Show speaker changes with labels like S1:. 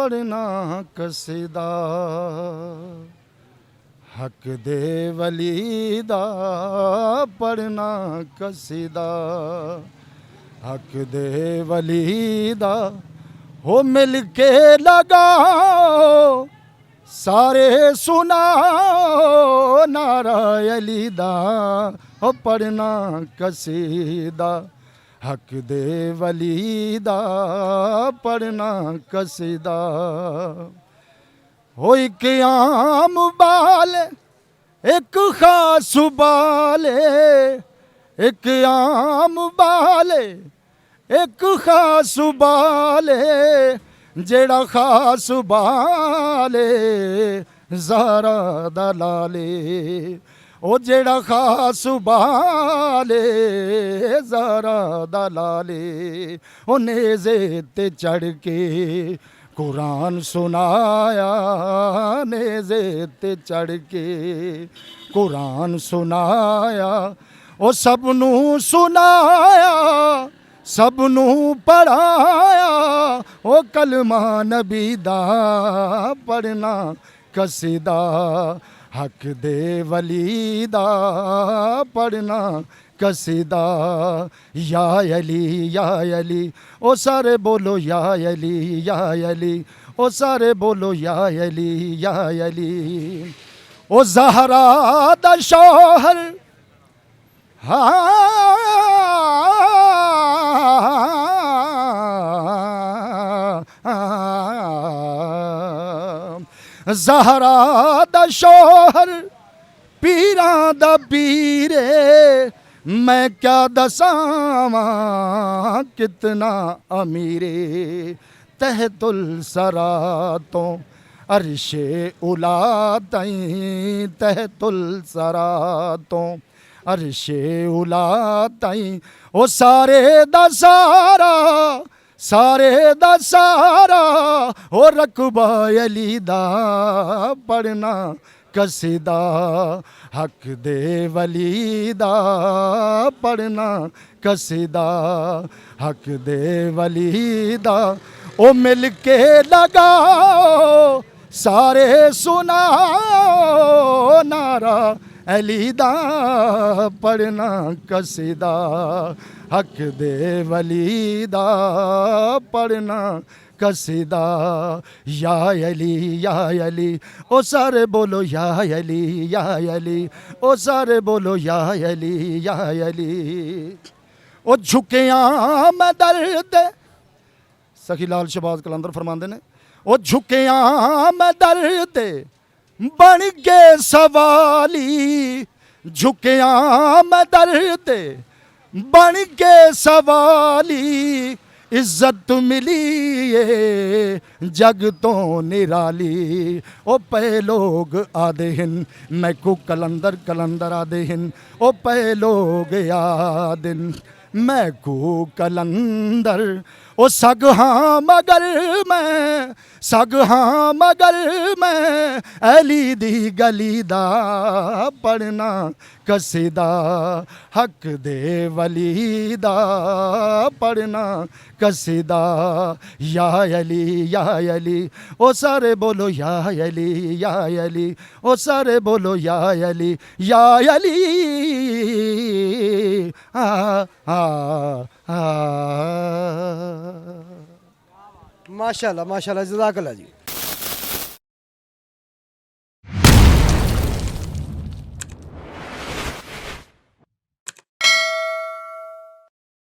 S1: पढ़ना कसीदा हक दे वली दा पढ़ना कसीदा हक दे वली दा हो मिल के लगाओ सारे सुनाओ नारा अली दा हो पढ़ना कसीदा हक दे वली दा पढ़ना कसीदा हो एक आम बाल एक खास बाले एक आम बाले एक खास बाले जेड़ा खास बाले ज़हरा दा लाले ओ जेड़ा खास बाले ज़हरा दा लाले ओ नेज़े ते चढ़ के कुरान सुनाया नेज़े ते चढ़ के कुरान सुनाया ओ सबनू सुनाया सबनू पढ़ाया ओ कलमा नबी दा पढ़ना कसीदा हक दे वली दा पढ़ना कसीदा या अली ओ सारे बोलो या अली ओ सारे बोलो या अली ओ ज़हरा दा शौहर ज़हरा दा शौहर पीरां दा पीरे मैं क्या दसावां कितना अमीरे तहतुल सरा तो अरशे उला ताईं तहतुल सरा तो अरशे उला ताईं ओ सारे दा सारा सारे दा सारा ओ रकबा अली दा पढ़ना कसीदा हक दे वली दा पढ़ना कसीदा हक दे वली दा ओ मिल के लगाओ सारे सुनाओ नारा अली दा पढ़ना कसीदा हक दे वली दा पढ़ना कसीदा या अली ओ सारे बोलो या अली ओ सारे बोलो या अली ओ झुकिया मैं दर्द सखी लाल शहबाज कलंदर फरमांदे ने ओ झुकिया मैं दर्द बन के सवाली झुकिया मैं दर्द बन के सवाली इज्जत मिली है जग तो निराली ओ पे लोग आदे हिन मैं को कलंदर कलंदर आदे हिन ओ पे लोग आदिन मैं को कलंदर ओ सग हाँ मगर मैं अली दी गली दा पढ़ना कसीदा हक दे वली दा पढ़ना कसीदा या अली ओ सारे बोलो या अली ओ सारे बोलो या अली
S2: माशाल्लाह माशाल्लाह जज़ाकल्लाह जी।